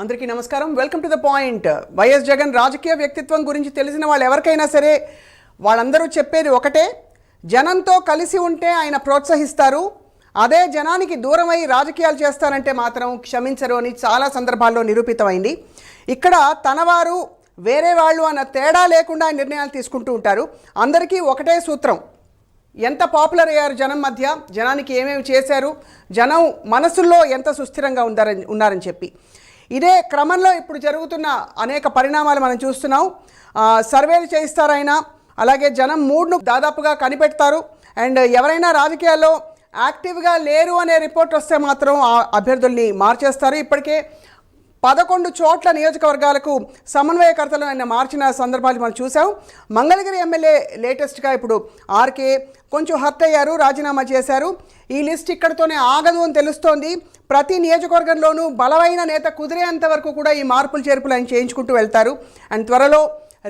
అందరికీ నమస్కారం. Welcome to the point. YS Jagan రాజకీయ వ్యక్తిత్వం గురించి తెలిసిన వాళ్ళు ఎవరికైనా సరే వాళ్ళందరూ చెప్పేది ఒకటే, జనంతో కలిసి ఉంటే ఆయన ప్రోత్సహిస్తారు, అదే జనానికి దూరమై రాజకీయాలు చేస్తారంటే మాత్రం క్షమించరు అని చాలా సందర్భాల్లో నిరూపితమైంది. ఇక్కడ తనవారు వేరే వాళ్ళు అన్న తేడా లేకుండా నిర్ణయాలు తీసుకుంటూ ఉంటారు. అందరికీ ఒకటే సూత్రం, ఎంత పాపులర్ అయ్యారు జనం మధ్య, జనానికి ఏమేమి చేశారు, జనం మనసుల్లో ఎంత సుస్థిరంగా ఉన్నారని చెప్పి. ఇదే క్రమంలో ఇప్పుడు జరుగుతున్న అనేక పరిణామాలు మనం చూస్తున్నాం. సర్వేలు చేయిస్తారైనా, అలాగే జనం మూడ్ను దాదాపుగా కనిపెడతారు. అండ్ ఎవరైనా రాజకీయాల్లో యాక్టివ్గా లేరు అనే రిపోర్ట్ వస్తే మాత్రం ఆ అభ్యర్థుల్ని మార్చేస్తారు. ఇప్పటికే 11 చోట్ల నియోజకవర్గాలకు సమన్వయకర్తలు ఆయన మార్చిన సందర్భాలు మనం చూసాం. మంగళగిరి ఎమ్మెల్యే లేటెస్ట్గా ఇప్పుడు ఆర్కే కొంచెం హర్ట్ అయ్యారు, రాజీనామా చేశారు. ఈ లిస్ట్ ఇక్కడితోనే ఆగదు అని తెలుస్తోంది. ప్రతి నియోజకవర్గంలోనూ బలమైన నేత కుదిరేంత వరకు కూడా ఈ మార్పులు చేర్పులు ఆయన చేయించుకుంటూ వెళ్తారు. అండ్ త్వరలో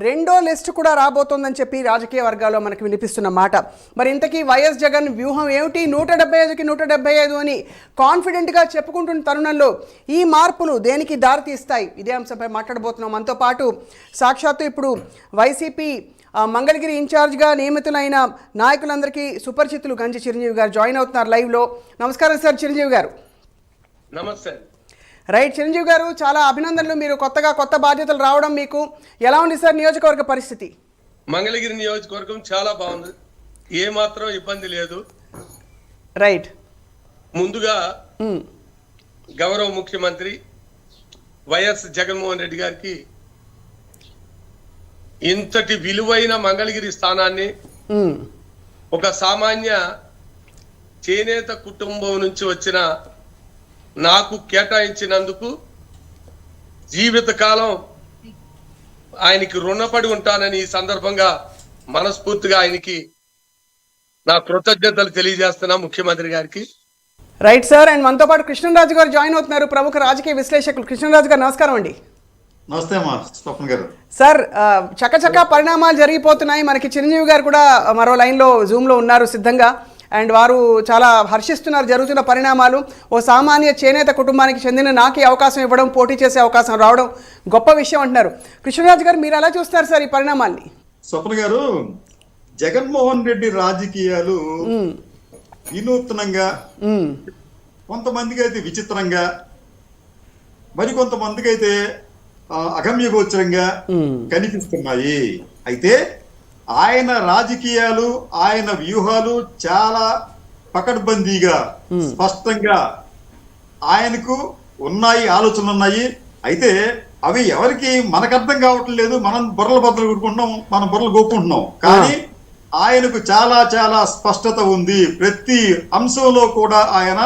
రెండో లిస్ట్ కూడా రాబోతోందని చెప్పి రాజకీయ వర్గాల్లో మనకు వినిపిస్తున్న మాట. మరి ఇంతకీ వైఎస్ జగన్ వ్యూహం ఏమిటి? 175కి 175 అని కాన్ఫిడెంట్గా చెప్పుకుంటున్న తరుణంలో ఈ మార్పులు దేనికి దారితీస్తాయి? ఇదే అంశంపై మాట్లాడబోతున్నాం. మనతో పాటు సాక్షాత్తు ఇప్పుడు వైసీపీ మంగళగిరి ఇన్ఛార్జ్గా నియమితులైన నాయకులందరికీ సుపరిచితులు గంజి చిరంజీవి గారు జాయిన్ అవుతున్నారు లైవ్లో. నమస్కారం సార్ చిరంజీవి గారు. నమస్తే. రైట్ చిరంజీవి గారు, చాలా అభినందనలు. మీరు కొత్త బాధ్యతలు రావడం మీకు ఎలా ఉంది సార్ నియోజకవర్గ పరిస్థితి? మంగళగిరి నియోజకవర్గం చాలా బాగుంది, ఏ మాత్రం ఇబ్బంది లేదు. రైట్. ముందుగా గౌరవ ముఖ్యమంత్రి వైఎస్ జగన్మోహన్ రెడ్డి గారికి ఇంతటి విలువైన మంగళగిరి స్థానాన్ని ఒక సామాన్య చేనేత కుటుంబం నుంచి వచ్చిన నాకు కేటాయించినందుకు జీవితకాలం ఆయనకి రుణపడి ఉంటానని ఈ సందర్భంగా మనస్ఫూర్తిగా ఆయనకి నా కృతజ్ఞతలు తెలియజేస్తున్నా ముఖ్యమంత్రి గారికి. Right sir. అండ్ మనతో పాటు కృష్ణరాజు గారు జాయిన్ అవుతున్నారు, ప్రముఖ రాజకీయ విశ్లేషకులు. కృష్ణరాజు గారు నమస్కారం అండి. నమస్తే అమ్మా స్వప్న గారు. సార్, చకచకా పరిణామాలు జరిగిపోతున్నాయి. మనకి చిరంజీవి గారు కూడా మరో లైన్లో జూమ్లో ఉన్నారు సిద్ధంగా. అండ్ వారు చాలా హర్షిస్తున్నారు జరుగుతున్న పరిణామాలు. ఓ సామాన్య చేనేత కుటుంబానికి చెందిన నాకే అవకాశం ఇవ్వడం, పోటీ చేసే అవకాశం రావడం గొప్ప విషయం అంటున్నారు. కృష్ణరాజు గారు, మీరు ఎలా చూస్తారు సార్ ఈ పరిణామాల్ని? స్వప్న గారు, జగన్మోహన్ రెడ్డి రాజకీయాలు వినూత్నంగా, కొంతమందికి అయితే విచిత్రంగా, మరికొంతమందికి అయితే అగమ్యగోచరంగా కనిపిస్తున్నాయి. అయితే ఆయన రాజకీయాలు, ఆయన వ్యూహాలు చాలా పకడ్బందీగా, స్పష్టంగా ఆయనకు ఉన్నాయి, ఆలోచనలు ఉన్నాయి. అయితే అవి ఎవరికి మనకు అర్థం కావటం లేదు. మనం బుర్రల బద్దలు కొట్టుకుంటున్నాం, మనం బుర్రలు గోపుకుంటున్నాం. కానీ ఆయనకు చాలా చాలా స్పష్టత ఉంది. ప్రతి అంశంలో కూడా ఆయన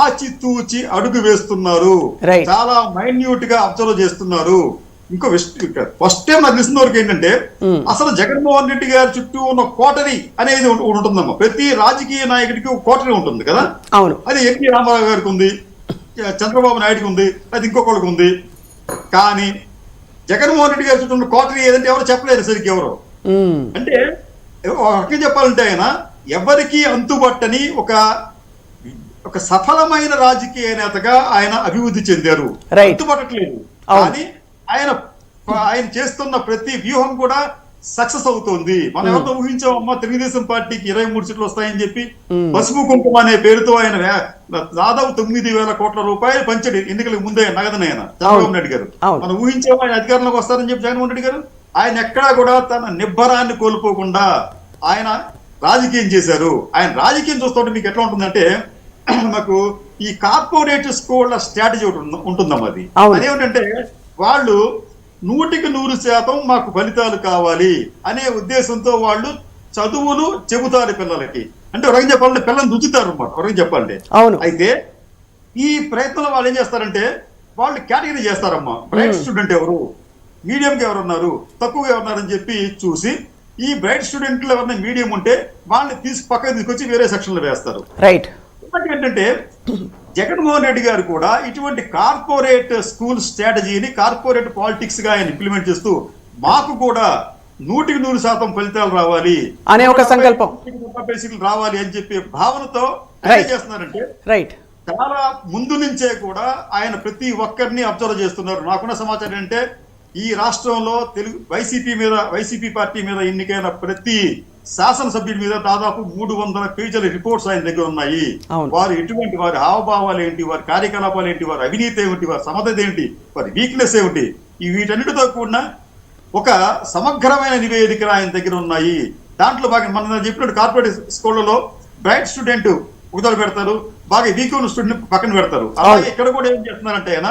ఆచితూచి అడుగు వేస్తున్నారు, చాలా మైన్యూట్ గా అబ్జర్వ్ చేస్తున్నారు. ఇంకో ఫస్ట్ టైం నాకు తెలిసిన వరకు ఏంటంటే, అసలు జగన్మోహన్ రెడ్డి గారి చుట్టూ ఉన్న కోటరీ అనేది ఉంటుందమ్మా. ప్రతి రాజకీయ నాయకుడికి ఒక కోటరీ ఉంటుంది కదా. అది ఎన్టీ రామారావు గారికి ఉంది, చంద్రబాబు నాయుడుకి ఉంది, అది ఇంకొకరికి ఉంది. కానీ జగన్మోహన్ రెడ్డి గారి చుట్టూ ఉన్న కోటరీ ఏదంటే ఎవరు చెప్పలేరు సరికి. ఎవరు అంటే ఒక చెప్పాలంటే ఆయన ఎవరికి అంతుబట్టని ఒక సఫలమైన రాజకీయ నేతగా ఆయన అభివృద్ధి చెందారు. అంతుబట్టట్లేదు, కానీ ఆయన చేస్తున్న ప్రతి వ్యూహం కూడా సక్సెస్ అవుతోంది. మనం ఎవరితో ఊహించామమ్మా, తెలుగుదేశం పార్టీకి 23 సీట్లు వస్తాయని చెప్పి పసుపు కుంకుమ అనే పేరుతో ఆయన దాదాపు 9,000 కోట్ల రూపాయలు పంచాడు ఎన్నికలకు ముందే నగదునైనా చంద్రబాబు నాయుడు గారు. మనం ఊహించాము ఆయన అధికారంలోకి వస్తారని చెప్పి జగన్మోహన్ రెడ్డి గారు. ఆయన ఎక్కడా కూడా తన నిబ్బరాన్ని కోల్పోకుండా ఆయన రాజకీయం చేశారు. ఆయన రాజకీయం చూస్తుంటే మీకు ఎట్లా ఉంటుందంటే, మాకు ఈ కార్పొరేట్ స్కూళ్ల స్ట్రాటజీ ఒకటి ఉంటుందమ్మా. అది అదేమిటంటే, వాళ్ళు 100% మాకు ఫలితాలు కావాలి అనే ఉద్దేశంతో వాళ్ళు చదువులు చెబుతారు పిల్లలకి. అంటే ఒక రకంగా చెప్పాలంటే పిల్లల్ని దుచ్చుతారు అన్నమాట, ఒక రకంగా చెప్పాలంటే. అయితే ఈ ప్రయత్నంలో వాళ్ళు ఏం చేస్తారంటే, వాళ్ళు కేటగిరీ చేస్తారమ్మా. బ్రైట్ స్టూడెంట్ ఎవరు, మీడియంకి ఎవరున్నారు, తక్కువగా ఎవరున్నారని చెప్పి చూసి, ఈ బ్రైట్ స్టూడెంట్లు ఎవరైనా మీడియం ఉంటే వాళ్ళని పక్కన తీసుకొచ్చి వేరే సెక్షన్ లో వేస్తారు. రైట్. ఏంటంటే జగన్మోహన్ రెడ్డి గారు కూడా ఇటువంటి కార్పొరేట్ స్కూల్ స్ట్రాటజీని కార్పొరేట్ పాలిటిక్స్ గా ఆయన ఇంప్లిమెంట్ చేస్తూ, మాకు కూడా 100% ఫలితాలు రావాలి అనే ఒక సంకల్పం రావాలి అని చెప్పి భావనతో చేస్తున్నారంటే, చాలా ముందు నుంచే కూడా ఆయన ప్రతి ఒక్కరిని అబ్జర్వ్ చేస్తున్నారు. నాకున్న సమాచారం అంటే ఈ రాష్ట్రంలో వైసీపీ పార్టీ మీద ఎన్నికైన ప్రతి శాసనసభ్యుడి మీద దాదాపు 300 పేజీల రిపోర్ట్స్ ఆయన దగ్గర ఉన్నాయి. వారు ఎటువంటి, వారి హావభావాలు ఏంటి, వారి కార్యకలాపాలు ఏంటి, వారి అవినీతి ఏమిటి, వారి సమర్థత ఏంటి, వారి వీక్నెస్ ఏమిటి, ఈ వీటన్నిటితో కూడిన ఒక సమగ్రమైన నివేదికలు ఆయన దగ్గర ఉన్నాయి. దాంట్లో బాగా మనం చెప్పినట్టు కార్పొరేట్ స్కూళ్ళలో బ్రైట్ స్టూడెంట్ ఉదలు పెడతారు, బాగా వీక్ ఉన్న స్టూడెంట్ పక్కన పెడతారు. అలాగే ఇక్కడ కూడా ఏం చేస్తున్నారంటే ఆయన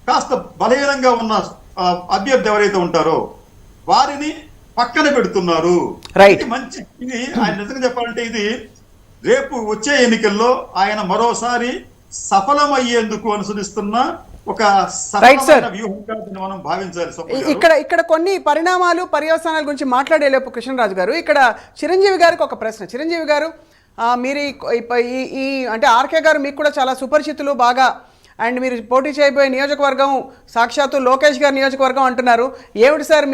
కాస్త బలహీనంగా ఉన్న అభ్యర్థి ఎవరైతే ఉంటారో వారిని పక్కన పెడుతున్నారు. ఇది మంచి, ఇది ఆయన నిజంగా చెప్పాలంటే ఇది రేపు వచ్చే ఎన్నికల్లో ఆయన మరోసారి సఫలమయ్యేందుకు అనుసరిస్తున్న ఒక వ్యూహంగా మనం భావించాలి. ఇక్కడ కొన్ని పరిణామాలు పర్యవసానాల గురించి మాట్లాడేలేపు కృష్ణరాజు గారు, ఇక్కడ చిరంజీవి గారికి ఒక ప్రశ్న. చిరంజీవి గారు, మీరు ఈ అంటే ఆర్కే గారు మీకు కూడా చాలా సుపరిచితులు బాగా, అండ్ మీరు పోటీ చేయబోయే నియోజకవర్గం సాక్షాత్తు లోకేష్ గారి నియోజకవర్గం అంటున్నారు. ఏమిటి సార్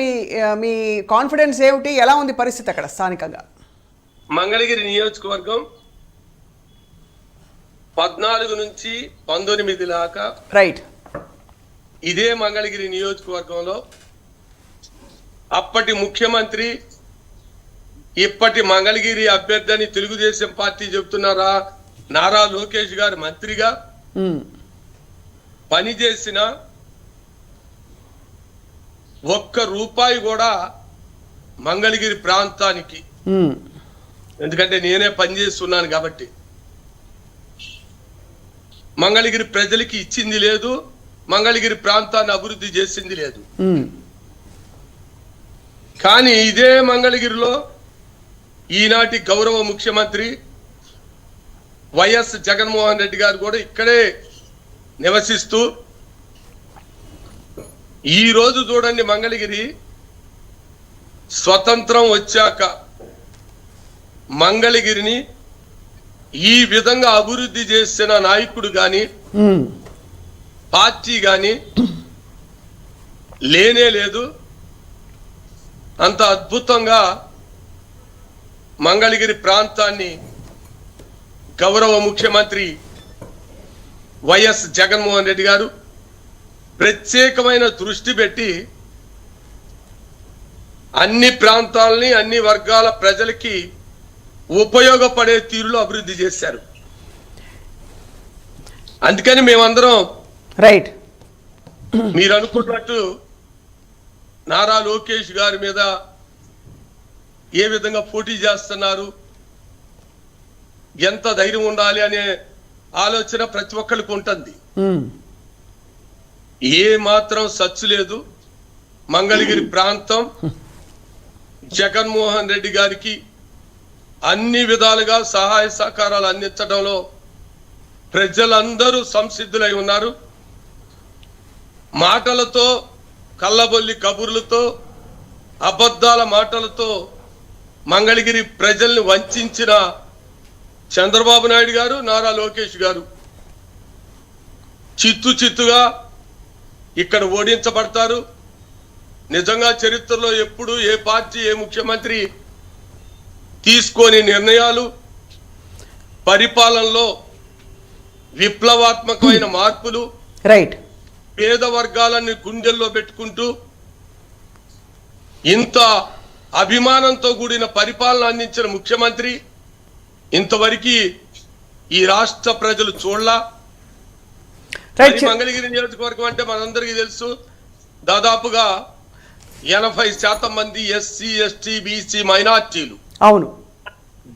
మీ కాన్ఫిడెన్స్ ఏమిటి, ఎలా ఉంది పరిస్థితి అక్కడ స్థానికంగా? మంగళగిరి నియోజకవర్గం 14 నుంచి 19 దాకా రైట్ ఇదే మంగళగిరి నియోజకవర్గంలో అప్పటి ముఖ్యమంత్రి ఇప్పటి మంగళగిరి అభ్యర్థి అని తెలుగుదేశం పార్టీ చెబుతున్నారా నారా లోకేష్ గారు మంత్రిగా పనిచేసిన ₹1 కూడా మంగళగిరి ప్రాంతానికి, ఎందుకంటే నేనే పనిచేస్తున్నాను కాబట్టి, మంగళగిరి ప్రజలకి ఇచ్చింది లేదు, మంగళగిరి ప్రాంతాన్ని అభివృద్ధి చేసింది లేదు. కానీ ఇదే మంగళగిరిలో ఈనాటి గౌరవ ముఖ్యమంత్రి వైఎస్ జగన్మోహన్ రెడ్డి గారు కూడా ఇక్కడే నివసిస్తూ ఈ రోజు చూడండి, మంగళగిరి స్వతంత్రం వచ్చాక మంగళగిరిని ఈ విధంగా అభివృద్ధి చేసిన నాయకుడు గాని పార్టీ గాని లేనే లేదు. అంత అద్భుతంగా మంగళగిరి ప్రాంతాన్ని గౌరవ ముఖ్యమంత్రి వైఎస్ జగన్మోహన్ రెడ్డి గారు ప్రత్యేకమైన దృష్టి పెట్టి అన్ని ప్రాంతాలని, అన్ని వర్గాల ప్రజలకి ఉపయోగపడే తీరులో అభివృద్ధి చేశారు. అందుకని మేమందరం రైట్ మీరు అనుకున్నట్టు నారా లోకేష్ గారి మీద ఏ విధంగా పోటీ చేస్తున్నారు, ఎంత ధైర్యం ఉండాలి అనే ఆలోచన ప్రతి ఒక్కరికి ఉంటుంది. ఏ మాత్రం సచ్చు లేదు. మంగళగిరి ప్రాంతం జగన్మోహన్ రెడ్డి గారికి అన్ని విధాలుగా సహాయ సహకారాలు అందించడంలో ప్రజలందరూ సంసిద్ధులై ఉన్నారు. మాటలతో, కళ్ళబొల్లి కబుర్లతో, అబద్ధాల మాటలతో మంగళగిరి ప్రజల్ని వంచిన చంద్రబాబు నాయుడు గారు, నారా లోకేష్ గారు చిత్తుగా ఇక్కడ ఓడించబడతారు. నిజంగా చరిత్రలో ఎప్పుడు ఏ పార్టీ, ఏ ముఖ్యమంత్రి తీసుకొని నిర్ణయాలు, పరిపాలనలో విప్లవాత్మకమైన మార్పులు, రైట్ పేద వర్గాలన్నీ గుండెల్లో పెట్టుకుంటూ ఇంత అభిమానంతో కూడిన పరిపాలన అందించిన ముఖ్యమంత్రి ఇంతవరకు ఈ రాష్ట్ర ప్రజలు చూడలా. మంగళగిరి నియోజకవర్గం అంటే మనందరికీ తెలుసు, దాదాపుగా 80% మంది ఎస్సీ, ఎస్టీ, బీసీ మైనార్టీలు, అవును,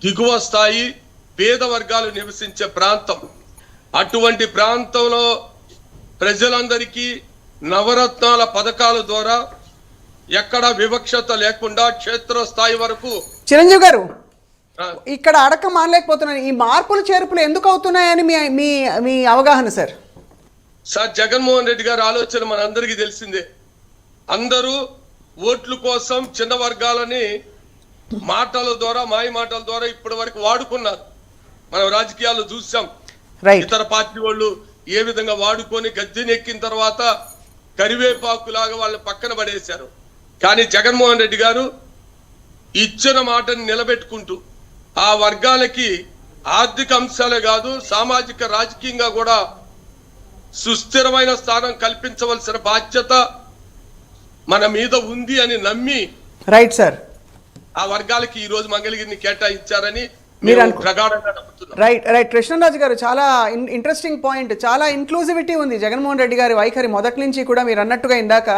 దిగువ స్థాయి పేద వర్గాలు నివసించే ప్రాంతం. అటువంటి ప్రాంతంలో ప్రజలందరికీ నవరత్నాల పథకాల ద్వారా ఎక్కడ వివక్షత లేకుండా క్షేత్రస్థాయి వరకు. చిరంజీవి గారు, ఇక్కడ అడక మానలేకపోతున్నాను, ఈ మార్పులు చేర్పులు ఎందుకు అవుతున్నాయని మీ అవగాహన సార్? సార్, జగన్మోహన్ రెడ్డి గారి ఆలోచన మనందరికీ తెలిసిందే. అందరూ ఓట్ల కోసం చిన్న వర్గాలని మాటల ద్వారా, మాయ మాటల ద్వారా ఇప్పటి వరకు వాడుకున్నారు. మనం రాజకీయాల్లో చూసాం. ఇతర పార్టీ వాళ్ళు ఏ విధంగా వాడుకొని గద్దెనెక్కిన తర్వాత కరివేపాకులాగా వాళ్ళని పక్కన పడేశారు. కానీ జగన్మోహన్ రెడ్డి గారు ఇచ్చిన మాటని నిలబెట్టుకుంటూ ఆ వర్గాలకి ఆర్థిక అంశాలే కాదు, సామాజిక రాజకీయంగా కూడా సుస్థిరమైన స్థానం కల్పించవలసిన బాధ్యత మన మీద ఉంది అని నమ్మి రైట్ సార్, ఆ వర్గాలకి ఈ రోజు మంగళగిరిని కేటాయించారని మీరు మేము ప్రగాఢంగా నమ్ముతున్నాం. రైట్ రైట్ కృష్ణరాజు గారు, చాలా ఇంట్రెస్టింగ్ పాయింట్. చాలా ఇంక్లూజివిటీ ఉంది జగన్మోహన్ రెడ్డి గారి వైఖరి మొదటి నుంచి కూడా. మీరు అన్నట్టుగా ఇందాక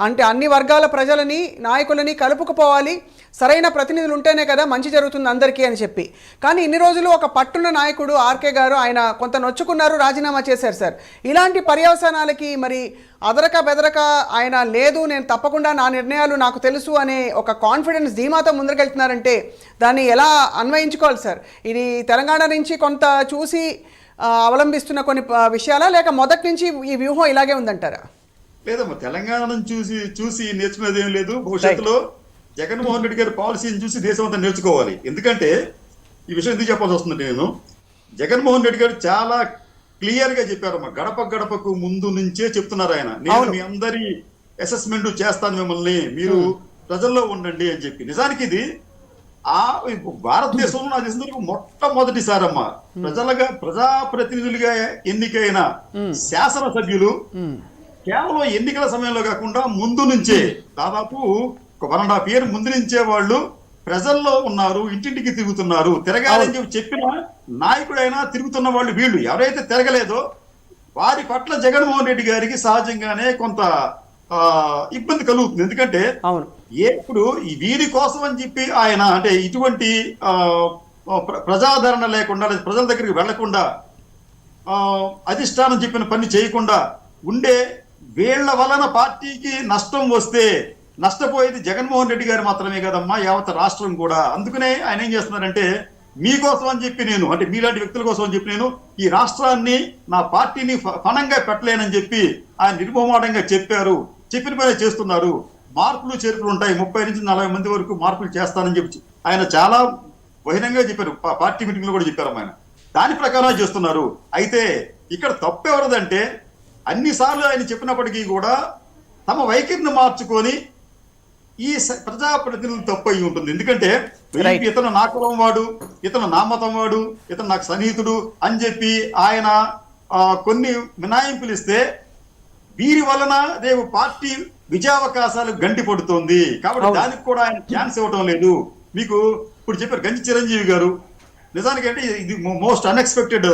అంటే అన్ని వర్గాల ప్రజలని, నాయకులని కలుపుకుపోవాలి, సరైన ప్రతినిధులు ఉంటేనే కదా మంచి జరుగుతుంది అందరికీ అని చెప్పి. కానీ ఇన్ని రోజులు ఒక పట్టున్న నాయకుడు ఆర్కే గారు ఆయన కొంత నొచ్చుకున్నారు, రాజీనామా చేశారు సార్. ఇలాంటి పర్యవసానాలకి మరి అదరక బెదరక ఆయన లేదు, నేను తప్పకుండా నా నిర్ణయాలు నాకు తెలుసు అనే ఒక కాన్ఫిడెన్స్ ధీమాతో ముందరకెళ్తున్నారంటే దాన్ని ఎలా అన్వయించుకోవాలి సార్? ఇది తెలంగాణ నుంచి కొంత చూసి అవలంబిస్తున్న కొన్ని విషయాలా, లేక మొదటి నుంచి ఈ వ్యూహం ఇలాగే ఉందంటారా? లేదమ్మా, తెలంగాణను చూసి నేర్చుకునేది ఏం లేదు. భవిష్యత్తులో జగన్మోహన్ రెడ్డి గారి పాలసీని చూసి దేశం అంతా నేర్చుకోవాలి. ఎందుకంటే ఈ విషయం ఎందుకు చెప్పాల్సి వస్తుందంటే, నేను జగన్మోహన్ రెడ్డి గారు చాలా క్లియర్ గా చెప్పారమ్మా. గడప గడపకు ముందు నుంచే చెప్తున్నారు ఆయన, నేను మీ అందరి అసెస్మెంట్ చేస్తాను, మిమ్మల్ని మీరు ప్రజల్లో ఉండండి అని చెప్పి. నిజానికి ఇది భారతదేశంలో నా దేశంలో మొట్టమొదటిసారమ్మా ప్రజాప్రతినిధులుగా ఎన్నికైన శాసనసభ్యులు కేవలం ఎన్నికల సమయంలో కాకుండా ముందు నుంచే, దాదాపు 1.5 years ముందు నుంచే వాళ్ళు ప్రజల్లో ఉన్నారు, ఇంటింటికి తిరుగుతున్నారు. తిరగాలని చెప్పిన నాయకుడైనా తిరుగుతున్న వాళ్ళు వీళ్ళు. ఎవరైతే తిరగలేదో వారి పట్ల జగన్మోహన్ రెడ్డి గారికి సహజంగానే కొంత ఇబ్బంది కలుగుతుంది. ఎందుకంటే ఇప్పుడు వీరి కోసం అని చెప్పి ఆయన అంటే ఇటువంటి ప్రజాదరణ లేకుండా, ప్రజల దగ్గరికి వెళ్లకుండా, అధిష్టానం చెప్పిన పని చేయకుండా ఉండే వీళ్ల వలన పార్టీకి నష్టం వస్తే నష్టపోయేది జగన్మోహన్ రెడ్డి గారు మాత్రమే కదమ్మా, యావత్ రాష్ట్రం కూడా. అందుకనే ఆయన ఏం చేస్తున్నారంటే, మీకోసం అని చెప్పి నేను, అంటే మీలాంటి వ్యక్తుల కోసం అని చెప్పి నేను ఈ రాష్ట్రాన్ని, నా పార్టీని ఫణంగా పెట్టలేనని చెప్పి ఆయన నిర్మోహమాటంగా చెప్పారు. చెప్పిన పని చేస్తున్నారు. మార్పులు చేర్పులు ఉంటాయి, 30 నుంచి 40 మంది వరకు మార్పులు చేస్తానని చెప్పి ఆయన చాలా బహిరంగంగా చెప్పారు. పార్టీ మీటింగ్ లో కూడా చెప్పారు ఆయన. దాని ప్రకారం చేస్తున్నారు. అయితే ఇక్కడ తప్పు ఎవరిదంటే, అన్నిసార్లు ఆయన చెప్పినప్పటికీ కూడా తమ వైఖరిని మార్చుకొని ఈ ప్రజాప్రతినిధులు తప్పు అయి ఉంటుంది. ఎందుకంటే ఇతను నా కులం వాడు, ఇతను నా మతం వాడు, ఇతను నాకు సన్నిహితుడు అని చెప్పి ఆయన కొన్ని మినాయింపులు ఇస్తే వీరి వలన రేపు పార్టీ విజయావకాశాలు గంటి పడుతోంది. కాబట్టి దానికి కూడా ఆయన ఛాన్స్ ఇవ్వటం లేదు. మీకు ఇప్పుడు చెప్పారు గంజి చిరంజీవి గారు, నిజానికి అంటే ఇది మోస్ట్ అన్ఎక్స్పెక్టెడ్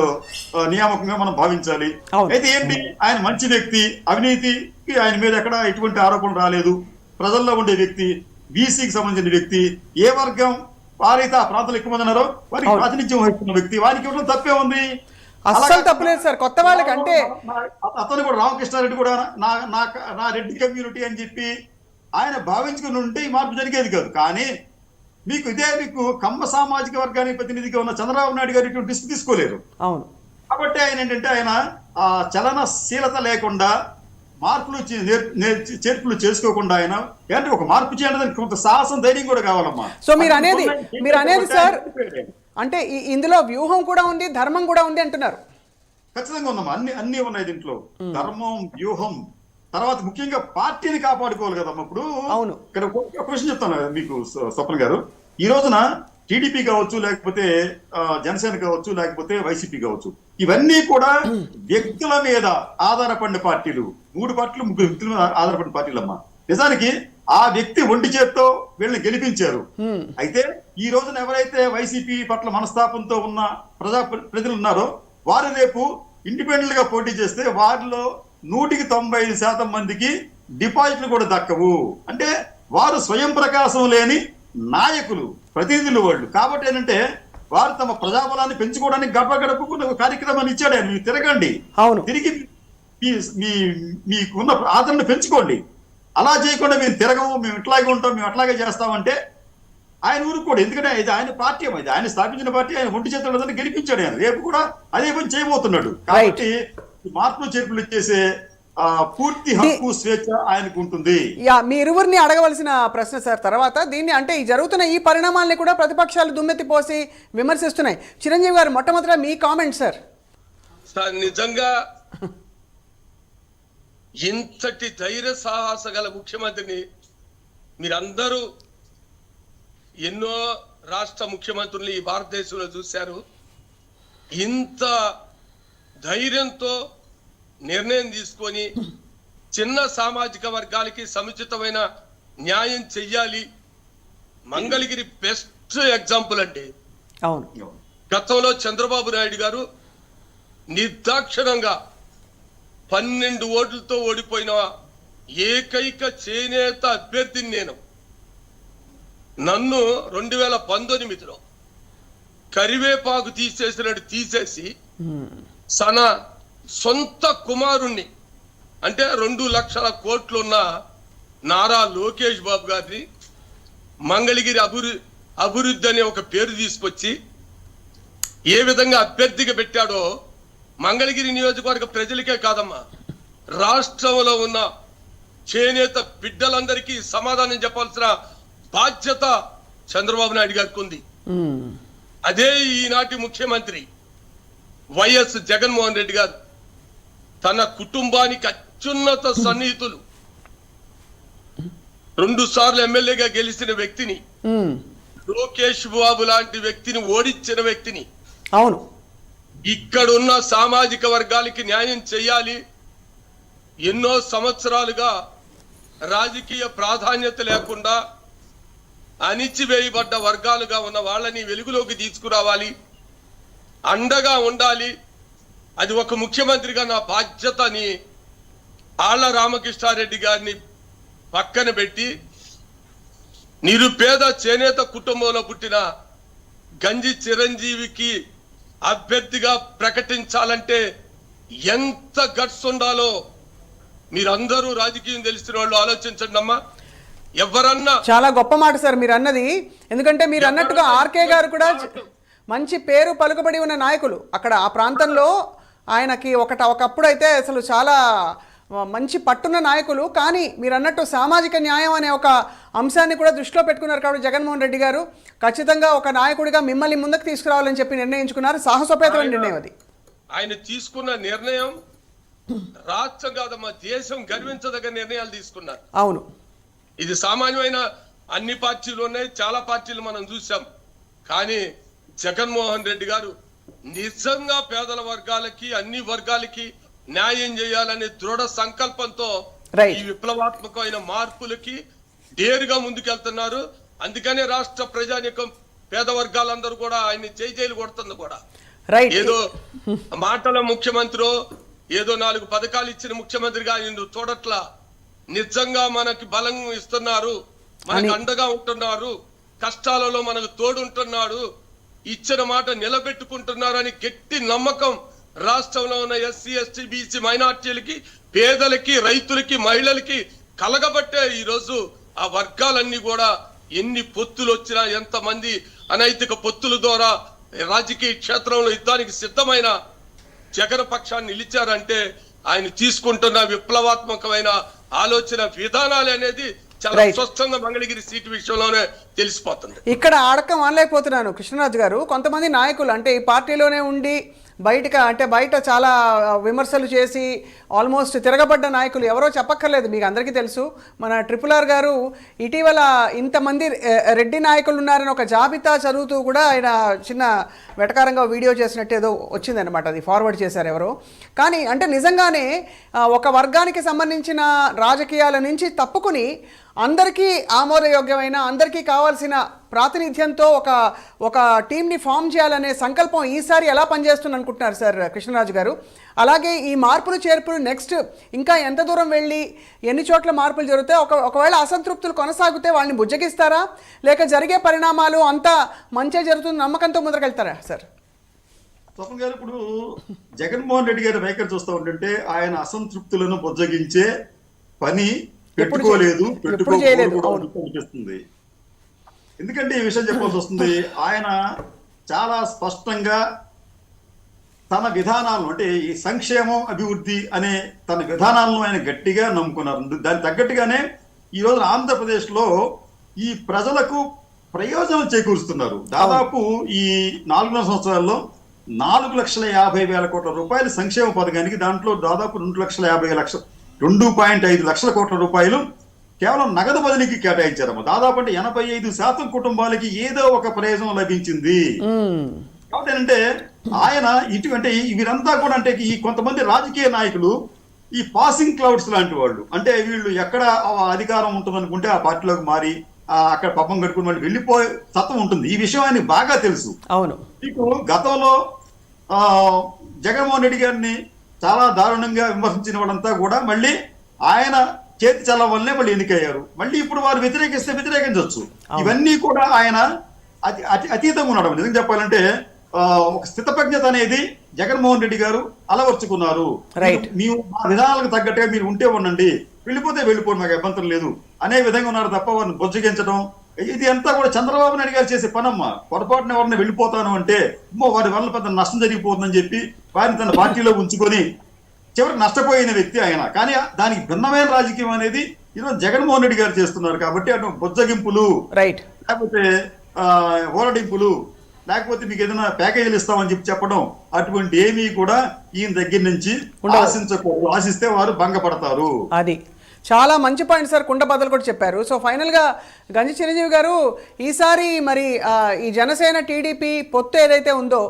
నియామకంగా మనం భావించాలి. అయితే ఏంటి, ఆయన మంచి వ్యక్తి, అవినీతికి ఆయన మీద ఎక్కడ ఎటువంటి ఆరోపణలు రాలేదు, ప్రజల్లో ఉండే వ్యక్తి, బీసీకి సంబంధించిన వ్యక్తి, ఏ వర్గం వారైతే ఆ ప్రాంతాలు ఎక్కువ మంది ఉన్నారో వారికి ప్రాతినిధ్యం వహిస్తున్న వ్యక్తి, వారికి ఇవ్వడం తప్పే ఉంది. అసలు తప్పలేదు సార్. కొత్త వాళ్ళకి అంటే అతను కూడా రామకృష్ణారెడ్డి కూడా నా రెడ్డి కమ్యూనిటీ అని చెప్పి ఆయన భావించుకుని ఉంటే ఈ మార్పు జరిగేది కాదు. కానీ మీకు కమ్మ సామాజిక వర్గానికి ప్రతినిధిగా ఉన్న చంద్రబాబు నాయుడు గారు ఇటువంటి రిస్క్ తీసుకోలేరు. అవును. కాబట్టి ఆయన ఏంటంటే ఆయన చలనశీలత లేకుండా, మార్పులు చేర్పులు చేసుకోకుండా ఆయన ఏంటంటే ఒక మార్పు చేయడానికి కొంత సాహసం, ధైర్యం కూడా కావాలమ్మా. సో మీరు అనేది సార్ అంటే ఇందులో వ్యూహం కూడా ఉంది, ధర్మం కూడా ఉంది అంటున్నారు. ఖచ్చితంగా ఉందమ్మా, అన్ని ఉన్నాయి దీంట్లో. ధర్మం, వ్యూహం, తర్వాత ముఖ్యంగా పార్టీని కాపాడుకోవాలి కదమ్మా. ఇప్పుడు ఇక్కడ ఒక క్వశ్చన్ చెప్తాను మీకు స్వప్న గారు. ఈ రోజున టీడీపీ కావచ్చు, లేకపోతే జనసేన కావచ్చు, లేకపోతే వైసీపీ కావచ్చు, ఇవన్నీ కూడా వ్యక్తుల మీద ఆధారపడిన పార్టీలు. 3 పార్టీలు 3 వ్యక్తుల మీద ఆధారపడిన పార్టీలమ్మా. నిజానికి ఆ వ్యక్తి ఒంటి చేత్తో వీళ్ళని గెలిపించారు. అయితే ఈ రోజున ఎవరైతే వైసీపీ పట్ల మనస్తాపంతో ఉన్న ప్రజలు ఉన్నారో వారు రేపు ఇండిపెండెంట్ గా పోటీ చేస్తే వారిలో 100% మందికి డిపాజిట్లు కూడా దక్కవు. అంటే వారు స్వయం ప్రకాశం లేని నాయకులు, ప్రతినిధులు వాళ్ళు. కాబట్టి ఏంటంటే వారు తమ ప్రజాబలాన్ని పెంచుకోవడానికి గడప గడపకు కార్యక్రమాన్ని ఇచ్చాడు ఆయన. మీరు తిరగండి, తిరిగి మీకున్న ఆదరణ పెంచుకోండి. అలా చేయకుండా మేము తిరగము, మేము ఇట్లాగే ఉంటాం, మేము అట్లాగే చేస్తామంటే ఆయన ఊరుకోడు. ఎందుకంటే ఇది ఆయన పార్టీ, అది ఆయన స్థాపించిన పార్టీ. ఆయన ఒంటి చేతుల్లో గెలిపించాడు ఆయన. రేపు కూడా అదే పని చేయబోతున్నాడు. కాబట్టి మార్పులు చేర్పులు చేసే పూర్తి హక్కు, స్వేచ్ఛ ఆయనకు ఉంటుంది. మీ ఇరువురిని అడగవలసిన ప్రశ్న సార్ తర్వాత దీన్ని, అంటే ఈ జరుగుతున్న ఈ పరిణామాలని కూడా ప్రతిపక్షాలు దుమ్మెత్తిపోసి విమర్శిస్తున్నాయి. చిరంజీవి గారు, మొట్టమొదట మీ కామెంట్ సార్. నిజంగా ఇంతటి ధైర్య సాహస గల ముఖ్యమంత్రిని మీరందరూ ఎన్నో రాష్ట్ర ముఖ్యమంత్రుల్ని ఈ భారతదేశంలో చూశారు. ఇంత ధైర్యంతో నిర్ణయం తీసుకొని చిన్న సామాజిక వర్గాలకి సముచితమైన న్యాయం చెయ్యాలి. మంగళగిరి బెస్ట్ ఎగ్జాంపుల్ అండి. అవును. గతంలో చంద్రబాబు నాయుడు గారు నిర్దాక్షిణంగా 12 ఓట్లతో ఓడిపోయిన ఏకైక చేనేత అభ్యర్థిని నేను. నన్ను 2019లో కరివేపాకు తీసేసినట్టు తీసేసి తన సొంత కుమారుణ్ణి అంటే 2 లక్షల కోట్లున్న నారా లోకేష్ బాబు గారిని మంగళగిరి అభివృద్ధి అనే ఒక పేరు తీసుకొచ్చి ఏ విధంగా అభ్యర్థిగా పెట్టాడో మంగళగిరి నియోజకవర్గ ప్రజలకే కాదమ్మా, రాష్ట్రంలో ఉన్న చేనేత బిడ్డలందరికీ సమాధానం చెప్పాల్సిన బాధ్యత చంద్రబాబు నాయుడు గారికి ఉంది. అదే ఈనాటి ముఖ్యమంత్రి వైఎస్ జగన్మోహన్ రెడ్డి గారు తన కుటుంబానికి అత్యున్నత సన్నిహితులు 2 సార్లు ఎమ్మెల్యేగా గెలిచిన వ్యక్తిని, లోకేష్ బాబు లాంటి వ్యక్తిని ఓడించిన వ్యక్తిని, అవును, ఇక్కడున్న సామాజిక వర్గాలకి న్యాయం చేయాలి, ఎన్నో సంవత్సరాలుగా రాజకీయ ప్రాధాన్యత లేకుండా అణిచివేయబడ్డ వర్గాలుగా ఉన్న వాళ్ళని వెలుగులోకి తీసుకురావాలి, అండగా ఉండాలి, అది ఒక ముఖ్యమంత్రిగా నా బాధ్యత అని ఆళ్ల రామకృష్ణారెడ్డి గారిని పక్కన పెట్టి నిరుపేద చేనేత కుటుంబంలో పుట్టిన గంజి చిరంజీవికి అభ్యర్థిగా ప్రకటించాలంటే ఎంత గట్స్ ఉండాలో మీరందరూ రాజకీయం తెలిసిన వాళ్ళు ఆలోచించండి అమ్మా. ఎవరన్నా చాలా గొప్ప మాట సార్ మీరు అన్నది. ఎందుకంటే మీరు అన్నట్టుగా ఆర్కే గారు కూడా మంచి పేరు పలుకుబడి ఉన్న నాయకులు అక్కడ ఆ ప్రాంతంలో. ఆయనకి ఒకప్పుడు అయితే అసలు చాలా మంచి పట్టున్న నాయకులు. కానీ మీరు అన్నట్టు సామాజిక న్యాయం అనే ఒక అంశాన్ని కూడా దృష్టిలో పెట్టుకున్నారు కాబట్టి జగన్మోహన్ రెడ్డి గారు ఖచ్చితంగా ఒక నాయకుడిగా మిమ్మల్ని ముందుకు తీసుకురావాలని చెప్పి నిర్ణయించుకున్నారు. సాహసోపేతమైన నిర్ణయం అది. ఆయన తీసుకున్న నిర్ణయం రాష్ట్రం కాదమ్మా, దేశం గర్వించదగ్గ నిర్ణయాలు తీసుకున్నారు. అవును, ఇది సామాన్యమైన అన్ని పార్టీలు ఉన్నాయి, చాలా పార్టీలు మనం చూసాం. కానీ జగన్మోహన్ రెడ్డి గారు నిజంగా పేదల వర్గాలకి అన్ని వర్గాలకి న్యాయం చేయాలనే దృఢ సంకల్పంతో ఈ విప్లవాత్మకమైన మార్పులకి డేరుగా ముందుకెళ్తున్నారు. అందుకనే రాష్ట్ర ప్రజానీకం పేద వర్గాలందరూ కూడా ఆయన్ని చేయిలు కొడుతుంది కూడా. ఏదో మాటల ముఖ్యమంత్రి, ఏదో 4 పథకాలు ఇచ్చిన ముఖ్యమంత్రిగా ఆయన చూడట్లా. నిజంగా మనకి బలం ఇస్తున్నారు, మనకు అండగా ఉంటున్నారు, కష్టాలలో మనకు తోడుంటున్నాడు, ఇచ్చిన మాట నిలబెట్టుకుంటున్నారు అని గట్టి నమ్మకం రాష్ట్రంలో ఉన్న ఎస్సీ ఎస్టీ బీసీ మైనార్టీలకి, పేదలకి, రైతులకి, మహిళలకి కలగబట్టే ఈరోజు ఆ వర్గాలన్నీ కూడా ఎన్ని పొత్తులు వచ్చినా, ఎంతమంది అనైతిక పొత్తుల ద్వారా రాజకీయ క్షేత్రంలో యుద్ధానికి సిద్ధమైన జగన్ పక్షాన్ని నిలిచారంటే ఆయన తీసుకుంటున్న విప్లవాత్మకమైన ఆలోచన విధానాలు అనేది చాలా స్పష్టంగా మంగళగిరి సీటు విషయంలోనే తెలిసిపోతుంది. ఇక్కడ అడకం అనలేకపోతున్నాను కృష్ణరాజు గారు. కొంతమంది నాయకులు అంటే ఈ పార్టీలోనే ఉండి బయట చాలా విమర్శలు చేసి ఆల్మోస్ట్ తిరగబడ్డ నాయకులు ఎవరో చెప్పక్కర్లేదు, మీకు అందరికీ తెలుసు. మన RRR గారు ఇటీవల ఇంతమంది రెడ్డి నాయకులు ఉన్నారని ఒక జాబితా చదువుతూ కూడా ఆయన చిన్న వెటకారంగా వీడియో చేసినట్టు ఏదో వచ్చిందనమాట. అది ఫార్వర్డ్ చేశారు ఎవరో. కానీ అంటే నిజంగానే ఒక వర్గానికి సంబంధించిన రాజకీయాల నుంచి తప్పుకుని అందరికీ ఆమోదయోగ్యమైన, అందరికీ కావాల్సిన ప్రాతినిధ్యంతో ఒక టీంని ఫామ్ చేయాలనే సంకల్పం ఈసారి ఎలా పనిచేస్తుంది అనుకుంటున్నారు సార్ కృష్ణరాజు గారు? అలాగే ఈ మార్పులు చేర్పులు నెక్స్ట్ ఇంకా ఎంత దూరం వెళ్ళి ఎన్ని చోట్ల మార్పులు జరుగుతాయి? ఒకవేళ అసంతృప్తులు కొనసాగితే వాళ్ళని బుజ్జగిస్తారా, లేక జరిగే పరిణామాలు అంతా మంచి జరుగుతుంది నమ్మకంతో ముందరకెళ్తారా సార్? స్వప్న గారు, ఇప్పుడు జగన్మోహన్ రెడ్డి గారి వైఖరి చూస్తూ ఉంటుంటే ఆయన అసంతృప్తులను బుజ్జగించే పని పెట్టుకోలేదు, అనిపిస్తుంది. ఎందుకంటే ఈ విషయం చెప్పాల్సి వస్తుంది. ఆయన చాలా స్పష్టంగా తన విధానాలను, అంటే ఈ సంక్షేమం అభివృద్ధి అనే తన విధానాలను ఆయన గట్టిగా నమ్ముకున్నారు. దానికి తగ్గట్టుగానే ఈ రోజు ఆంధ్రప్రదేశ్ లో ఈ ప్రజలకు ప్రయోజనం చేకూరుస్తున్నారు. దాదాపు ఈ 4 సంవత్సరాల్లో 4,50,000 కోట్ల రూపాయలు సంక్షేమ పథకానికి, దాంట్లో దాదాపు 2,5 లక్షల కోట్ల రూపాయలు కేవలం నగదు బదిలీకి కేటాయించారమ్మా. దాదాపు 85% కుటుంబాలకి ఏదో ఒక ప్రయోజనం లభించింది. కాబట్టి ఏంటంటే ఆయన ఇటువంటి వీరంతా కూడా అంటే ఈ కొంతమంది రాజకీయ నాయకులు ఈ పాసింగ్ క్లౌడ్స్ లాంటి వాళ్ళు, అంటే వీళ్ళు ఎక్కడ అధికారం ఉంటుందనుకుంటే ఆ పార్టీలోకి మారి అక్కడ పబ్బం కట్టుకుని వాళ్ళు వెళ్ళిపోయే తత్వం ఉంటుంది. ఈ విషయం ఆయనకి బాగా తెలుసు. అవును. మీకు గతంలో జగన్మోహన్ రెడ్డి గారిని చాలా దారుణంగా విమర్శించిన వాళ్ళంతా కూడా మళ్ళీ ఆయన చేతి చల్ల వల్లనే మళ్ళీ ఎన్నికయ్యారు. మళ్ళీ ఇప్పుడు వారు వ్యతిరేకిస్తే వ్యతిరేకించవచ్చు. ఇవన్నీ కూడా ఆయన అతీతంగా ఉన్నాడు. నిజంగా చెప్పాలంటే ఒక స్థితప్రజ్ఞత అనేది జగన్మోహన్ రెడ్డి గారు అలవర్చుకున్నారు. మేము మా విధానాలకు తగ్గట్టుగా మీరు ఉంటే ఉండండి, వెళ్ళిపోతే వెళ్ళిపోండి, మాకు అభ్యంతరం లేదు అనే విధంగా ఉన్నారు తప్ప వారిని బొజ్జగించడం ఇది అంతా కూడా చంద్రబాబు నాయుడు గారు చేసే పనమ్మా. పొరపాటున ఎవరిని వెళ్ళిపోతాను అంటే వారి వల్ల పెద్ద నష్టం జరిగిపోతుందని చెప్పి వారిని తన పార్టీలో ఉంచుకొని చివరికి నష్టపోయిన వ్యక్తి ఆయన. కానీ దానికి భిన్నమైన రాజకీయం అనేది ఈరోజు జగన్మోహన్ రెడ్డి గారు చేస్తున్నారు. కాబట్టి అటు బొజ్జగింపులు, లేకపోతే ఓరడింపులు, లేకపోతే మీకు ఏదైనా ప్యాకేజీలు ఇస్తామని చెప్పడం అటువంటి ఏమీ కూడా ఈయన దగ్గర నుంచి ఆశించకూడదు. ఆశిస్తే వారు భంగపడతారు. అది చాలా మంచి పాయింట్ సార్, కుండ బదులు కూడా చెప్పారు. సో ఫైనల్గా గంజి చిరంజీవి గారు, ఈసారి మరి ఈ జనసేన టీడీపీ పొత్తు ఏదైతే ఉందో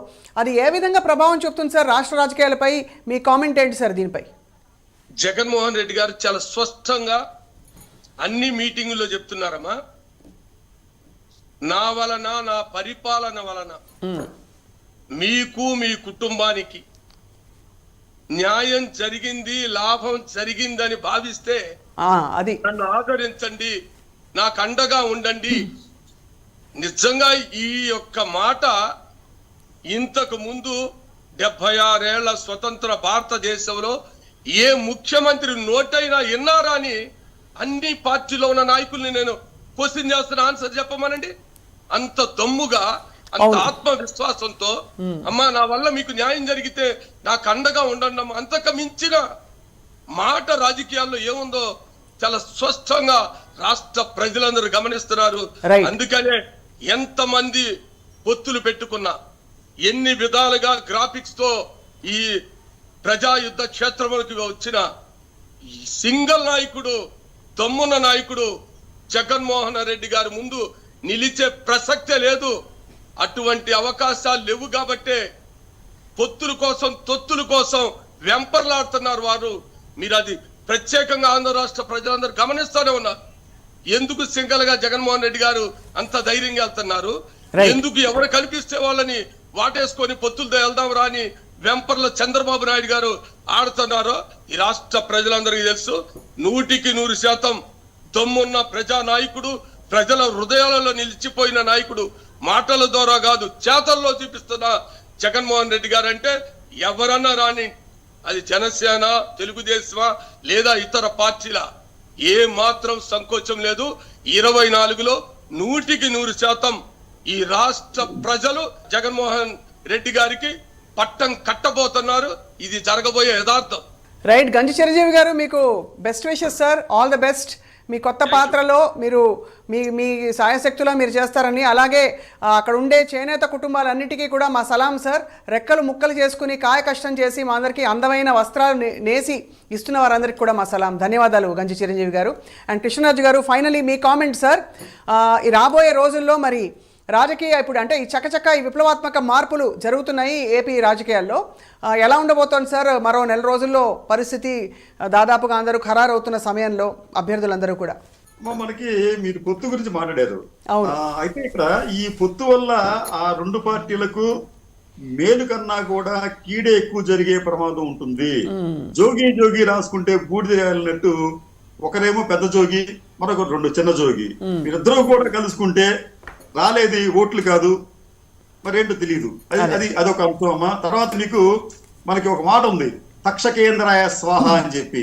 అది ఏ విధంగా ప్రభావం చూపుతుంది సార్ రాష్ట్ర రాజకీయాలపై? మీ కామెంట్ ఏంటి సార్ దీనిపై? జగన్మోహన్ రెడ్డి గారు చాలా స్పష్టంగా అన్ని మీటింగుల్లో చెప్తున్నారమ్మా, నా వలన, నా పరిపాలన వలన మీకు, మీ కుటుంబానికి న్యాయం జరిగింది, లాభం జరిగిందని భావిస్తే అది నన్ను ఆదరించండి, నాకు అండగా ఉండండి. నిజంగా ఈ యొక్క మాట ఇంతకు ముందు 76 ఏళ్ల స్వతంత్ర భారతదేశంలో ఏ ముఖ్యమంత్రి నోటైనా విన్నారా అని అన్ని పార్టీలో ఉన్న నాయకుల్ని నేను క్వశ్చన్ చేస్తున్న, ఆన్సర్ చెప్పమనండి. అంత దమ్ముగా, అంత ఆత్మవిశ్వాసంతో, అమ్మా నా వల్ల మీకు న్యాయం జరిగితే నాకు అండగా ఉండండి అమ్మా, అంతకు మించిన మాట రాజకీయాల్లో ఏముందో చాలా స్పష్టంగా రాష్ట్ర ప్రజలందరూ గమనిస్తున్నారు. అందుకనే ఎంతమంది పొత్తులు పెట్టుకున్నా, ఎన్ని విధాలుగా గ్రాఫిక్స్ తో ఈ ప్రజాయుద్ధ క్షేత్రంలోకి వచ్చిన సింగిల్ నాయకుడు, దమ్మున్న నాయకుడు జగన్మోహన్ రెడ్డి గారి ముందు నిలిచే ప్రసక్తే లేదు. అటువంటి అవకాశాలు లేవు కాబట్టే పొత్తుల కోసం, తొత్తుల కోసం వెంపర్లాడుతున్నారు వారు. మీరు అది ప్రత్యేకంగా ఆంధ్ర రాష్ట్ర ప్రజలందరూ గమనిస్తూనే ఉన్నారు. ఎందుకు సింగల్ గా జగన్మోహన్ రెడ్డి గారు అంత ధైర్యంగా వెళ్తున్నారు, ఎందుకు ఎవరు కనిపిస్తే వాళ్ళని వాటేసుకొని పొత్తులతో వెళ్దాం రాని వెంపర్ల చంద్రబాబు నాయుడు గారు ఆడుతున్నారో ఈ రాష్ట్ర ప్రజలందరికీ తెలుసు. 100% దమ్మున్న ప్రజా నాయకుడు, ప్రజల హృదయాలలో నిలిచిపోయిన నాయకుడు, మాటల ద్వారా కాదు చేతల్లో చూపిస్తున్న జగన్మోహన్ రెడ్డి గారు అంటే ఎవరన్నా రాని, అది జనసేన, తెలుగుదేశమా లేదా ఇతర పార్టీల, ఏ మాత్రం సంకోచం లేదు. 24లో 100% ఈ రాష్ట్ర ప్రజలు జగన్మోహన్ రెడ్డి గారికి పట్టం కట్టబోతున్నారు. ఇది జరగబోయే యథార్థం. రైట్. గంజి చిరంజీవి గారు, మీకు best wishes sir, all the best. మీ కొత్త పాత్రలో మీరు మీ సాయశక్తులా మీరు చేస్తారని, అలాగే అక్కడ ఉండే చేనేత కుటుంబాలన్నిటికీ కూడా మా సలాం సార్. రెక్కలు ముక్కలు చేసుకుని కాయ కష్టం చేసి మా అందరికీ అందమైన వస్త్రాలు నేసి ఇస్తున్న వారందరికీ కూడా మా సలాం. ధన్యవాదాలు గంజి చిరంజీవి గారు. అండ్ కృష్ణరాజు గారు, ఫైనలీ మీ కామెంట్ సార్. ఈ రాబోయే రోజుల్లో మరి రాజకీయ ఇప్పుడు అంటే ఈ చక్కచక్క ఈ విప్లవాత్మక మార్పులు జరుగుతున్నాయి ఏపీ రాజకీయాల్లో, ఎలా ఉండబోతోంది సార్ మరో నెల రోజుల్లో పరిస్థితి? దాదాపుగా అందరూ ఖరారు అవుతున్న సమయంలో అభ్యర్థులందరూ కూడా మనకి మీరు పొత్తు గురించి మాట్లాడారు. అయితే ఇక్కడ ఈ పొత్తు వల్ల ఆ రెండు పార్టీలకు మేలు కన్నా కూడా కీడే ఎక్కువ జరిగే ప్రమాదం ఉంటుంది. జోగి రాసుకుంటే బూడిద వెళ్ళినట్టు, ఒకరేమో పెద్ద జోగి, మరొక రెండు చిన్న జోగి, మీరిద్దరూ కూడా కలుసుకుంటే రాలేది ఓట్లు కాదు, మరేంటో తెలియదు. అది అదొక అంశం అమ్మా. తర్వాత మనకి ఒక మాట ఉంది, తక్షకేంద్రాయ స్వాహ అని చెప్పి.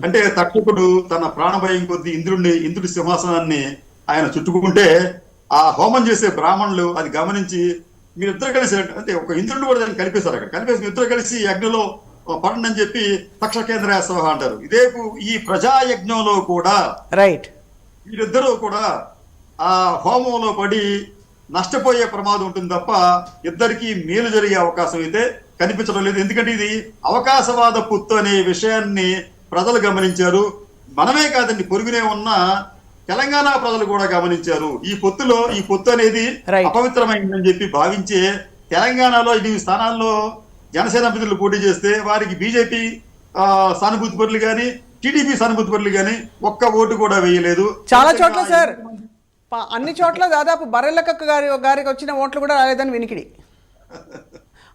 అంటే తక్షకుడు తన ప్రాణభయం కొద్ది ఇంద్రుడి సింహాసనాన్ని ఆయన చుట్టుకుంటే ఆ హోమం చేసే బ్రాహ్మణులు అది గమనించి మీరిద్దరు కలిసి, అంటే ఒక ఇంద్రుడిని కూడా దాన్ని కలిపేశారు. అక్కడ కలిపేసి ఇద్దరు కలిసి యజ్ఞంలో పడండి అని చెప్పి తక్షకేంద్రాయ స్వాహ అంటారు. ఇదే ఈ ప్రజాయజ్ఞంలో కూడా వీరిద్దరూ కూడా ఆ హోమంలో పడి నష్టపోయే ప్రమాదం ఉంటుంది తప్ప ఇద్దరికి మేలు జరిగే అవకాశం అయితే కనిపించడం లేదు. ఎందుకంటే ఇది అవకాశవాద పొత్తు అనే విషయాన్ని ప్రజలు గమనించారు. మనమే కాదండి, పొరుగునే ఉన్న తెలంగాణ ప్రజలు కూడా గమనించారు. ఈ పొత్తు అనేది అపవిత్రమైందని చెప్పి భావించే తెలంగాణలో 8 స్థానాల్లో జనసేన అభ్యర్థులు పోటీ చేస్తే వారికి బీజేపీ సానుభూతి పరులు కానీ టీడీపీ సానుభూతి పరులు కానీ ఒక్క ఓటు కూడా వేయలేదు. చాలా చోట్ల సార్ అన్ని చోట్ల దాదాపు బర్రెలక్క గారికి వచ్చిన ఓట్లు కూడా రాలేదని వినికిడి.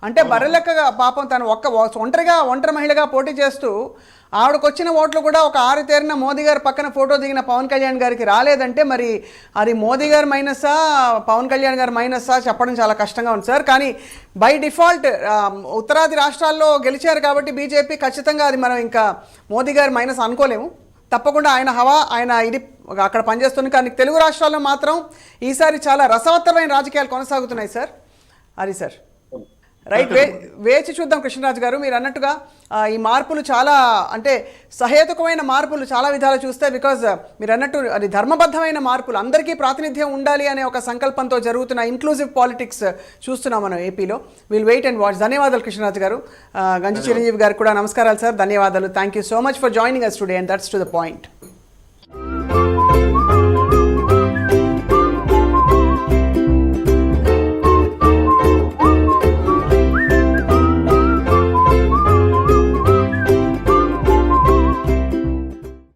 అంటే బర్రెలక్క పాపం తను ఒంటరి మహిళగా పోటీ చేస్తూ ఆవిడకు వచ్చిన ఓట్లు కూడా ఒక ఆరుతేరిన మోదీ గారి పక్కన ఫోటో దిగిన పవన్ కళ్యాణ్ గారికి రాలేదంటే మరి అది మోదీ గారు మైనసా పవన్ కళ్యాణ్ గారు మైనసా చెప్పడం చాలా కష్టంగా ఉంది సార్. కానీ బై డిఫాల్ట్ ఉత్తరాది రాష్ట్రాల్లో గెలిచారు కాబట్టి బీజేపీ ఖచ్చితంగా అది మనం ఇంకా మోదీ గారి మైనస్ అనుకోలేము. తప్పకుండా ఆయన హవా ఆయన ఇది అక్కడ పనిచేస్తుంది. కానీ తెలుగు రాష్ట్రాల్లో మాత్రం ఈసారి చాలా రసవత్తరమైన రాజకీయాలు కొనసాగుతున్నాయి సార్. అది సార్ రైట్. వేచి చూద్దాం కృష్ణరాజు గారు. మీరు అన్నట్టుగా ఈ మార్పులు చాలా అంటే సహేతుకమైన మార్పులు చాలా విధాలు చూస్తే, బికాజ్ మీరు అన్నట్టు అది ధర్మబద్ధమైన మార్పులు, అందరికీ ప్రాతినిధ్యం ఉండాలి అనే ఒక సంకల్పంతో జరుగుతున్న ఇంక్లూజివ్ పాలిటిక్స్ చూస్తున్నాం మనం ఏపీలో. Will wait and watch. ధన్యవాదాలు కృష్ణరాజు గారు. గంజి చిరంజీవి గారికి కూడా నమస్కారాలు సార్. ధన్యవాదాలు. Thank you so much for joining us today and that's to the point.